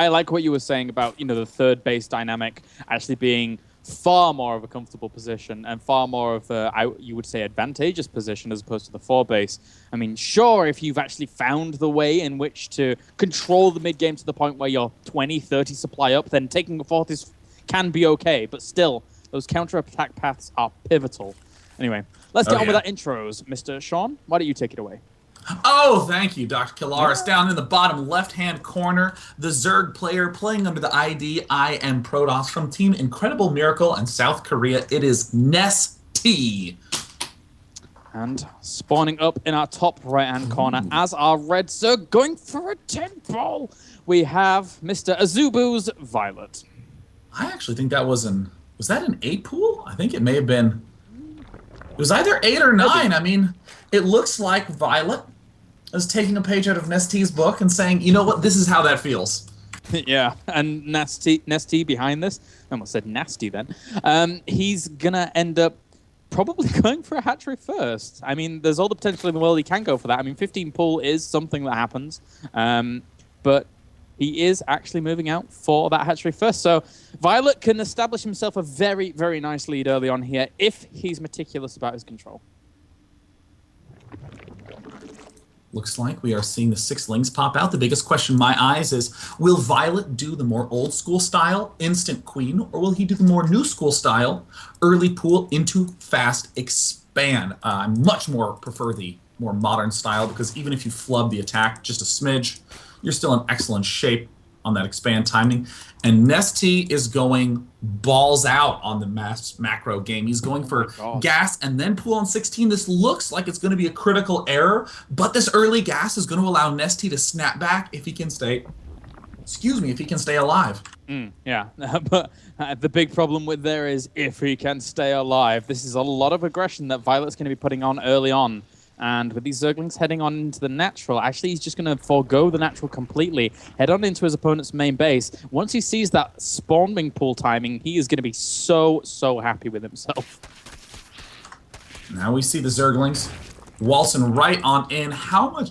I like what you were saying about, the third base dynamic actually being far more of a comfortable position and far more of you would say, advantageous position as opposed to the 4 base. I mean, sure, if you've actually found the way in which to control the mid game to the point where you're 20, 30 supply up, then taking the 4th can be okay. But still, those counter-attack paths are pivotal. Anyway, let's get on with our intros. Mr. Sean, why don't you take it away? Oh, thank you, Dr. Kilaris. Down in the bottom left-hand corner, the Zerg player playing under the ID I Am Protoss from Team Incredible Miracle in South Korea. It is Nestea. And spawning up in our top right-hand corner as our red Zerg going for a 10-ball, we have Mr. AZUBU's viOlet. I actually think that was that an 8 pool? I think it may have been. It was either 8 or 9. I mean, it looks like viOlet is taking a page out of Nestea's book and saying, you know what, this is how that feels. Yeah, and Nestea behind this, I almost said nasty then, he's going to end up probably going for a hatchery first. I mean, there's all the potential in the world he can go for that. I mean, 15 pull is something that happens, but he is actually moving out for that hatchery first. So viOlet can establish himself a very, very nice lead early on here if he's meticulous about his control. Looks like we are seeing the 6 lings pop out. The biggest question in my eyes is, will viOlet do the more old school style, instant queen, or will he do the more new school style, early pool into fast expand? I much more prefer the more modern style because even if you flub the attack just a smidge, you're still in excellent shape on that expand timing. And Nestea is going balls out on the macro game. He's going for gas and then pool on 16. This looks like it's going to be a critical error, but this early gas is going to allow Nestea to snap back if he can stay, if he can stay alive. Yeah, but the big problem with there is if he can stay alive. This is a lot of aggression that viOlet's going to be putting on early on. And with these Zerglings heading on into the natural, actually he's just going to forego the natural completely, head on into his opponent's main base. Once he sees that spawning pool timing, he is going to be so happy with himself. Now we see the Zerglings waltzing right on in. How much,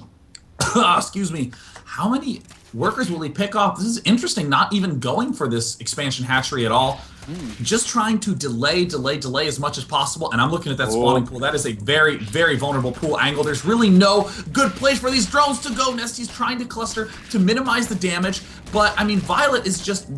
how many workers will he pick off? This is interesting, not even going for this expansion hatchery at all. Just trying to delay as much as possible. And I'm looking at that spawning pool. That is a very, very vulnerable pool angle. There's really no good place for these drones to go. Nestea's trying to cluster to minimize the damage. But, I mean, viOlet is just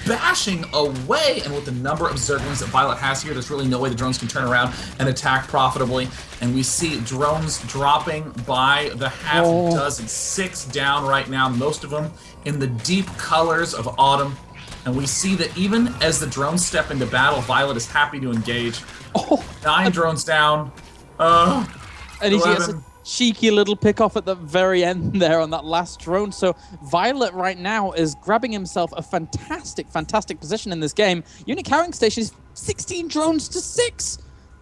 bashing away. And with the number of Zerglings that viOlet has here, there's really no way the drones can turn around and attack profitably. And we see drones dropping by the half dozen. 6 down right now, most of them in the deep colors of autumn. And we see that even as the drones step into battle, viOlet is happy to engage. 9 drones down. And he gets a cheeky little pick off at the very end there on that last drone. So viOlet right now is grabbing himself a fantastic position in this game. Unit carrying station is 16 drones to 6.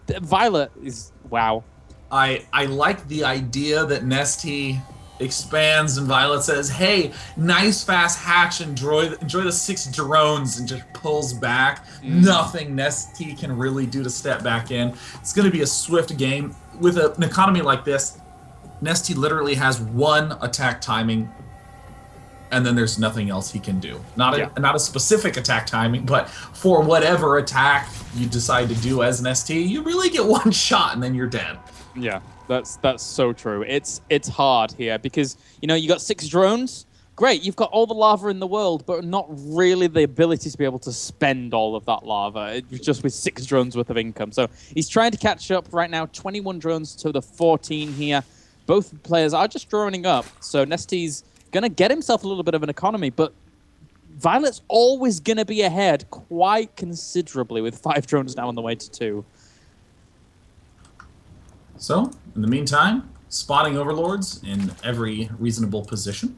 viOlet is, wow. I like the idea that Nestea expands and viOlet says, hey, nice fast hatch, enjoy the 6 drones, and just pulls back. Nothing Nestea can really do to step back in. It's going to be a swift game. With an economy like this, Nestea literally has 1 attack timing, and then there's nothing else he can do. Not a specific attack timing, but for whatever attack you decide to do as Nestea, you really get 1 shot and then you're dead. Yeah. That's so true. It's hard here because, you got 6 drones. Great, you've got all the lava in the world, but not really the ability to be able to spend all of that lava just with 6 drones worth of income. So he's trying to catch up right now. 21 drones to the 14 here. Both players are just droning up. So Nestea's going to get himself a little bit of an economy, but viOlet's always going to be ahead quite considerably with 5 drones now on the way to 2. So, in the meantime, spotting overlords in every reasonable position.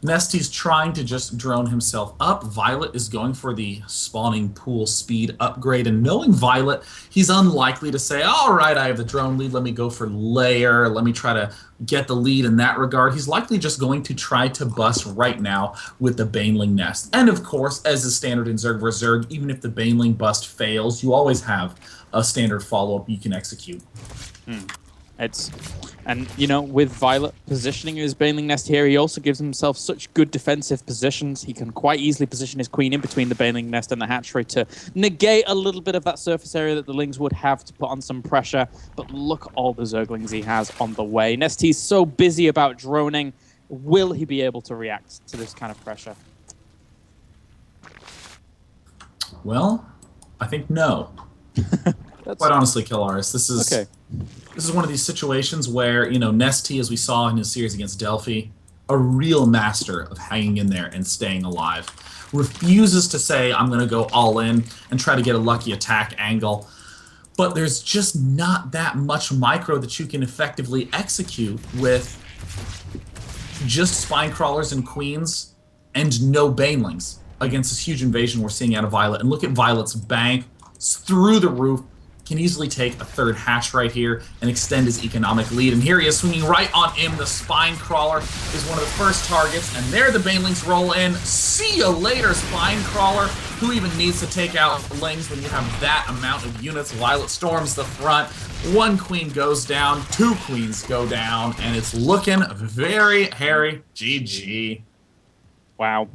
Nestea's trying to just drone himself up. viOlet is going for the spawning pool speed upgrade, and knowing viOlet, he's unlikely to say, all right, I have the drone lead, let me go for layer, let me try to get the lead in that regard. He's likely just going to try to bust right now with the Baneling Nest. And of course, as is standard in Zerg vs. Zerg, even if the Baneling bust fails, you always have a standard follow-up you can execute. And, you know, with viOlet positioning his Baneling Nest here, he also gives himself such good defensive positions. He can quite easily position his queen in between the Baneling Nest and the hatchery to negate a little bit of that surface area that the Lings would have to put on some pressure. But look at all the Zerglings he has on the way. Nestea's so busy about droning. Will he be able to react to this kind of pressure? Well, I think no. Quite honestly, Killaris, this is... Okay. This is one of these situations where, you know, Nestea, as we saw in his series against Delphi, a real master of hanging in there and staying alive. Refuses to say, I'm going to go all in and try to get a lucky attack angle. But there's just not that much micro that you can effectively execute with just spine crawlers and queens and no banelings against this huge invasion we're seeing out of viOlet. And look at viOlet's bank. It's through the roof. Can easily take a third hatch right here and extend his economic lead. And here he is swinging right on him. The spine crawler is one of the first targets. And there the banelings roll in. See you later, spine crawler. Who even needs to take out lings when you have that amount of units? viOlet storms the front. One queen goes down. Two queens go down. And it's looking very hairy. GG. Wow.